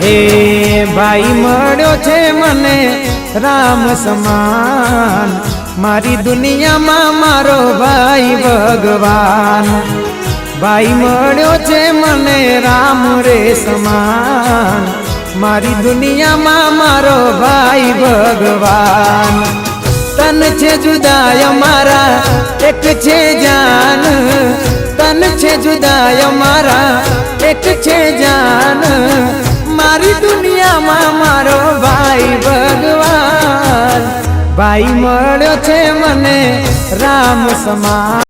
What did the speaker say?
એ ભાઈ મળ્યો છે મને રામ સમાન, મારી દુનિયામાં મારો ભાઈ ભગવાન। ભાઈ મળ્યો છે મને રામ રે સમાન, મારી દુનિયામાં મારો ભાઈ ભગવાન। તન છે જુદાય મારા એક છે જાન, તન છે જુદાય મારા એક છે જાન, મારી દુનિયામાં મારો ભાઈ ભગવાન। ભાઈ મળ્યો છે મને રામ સમાન।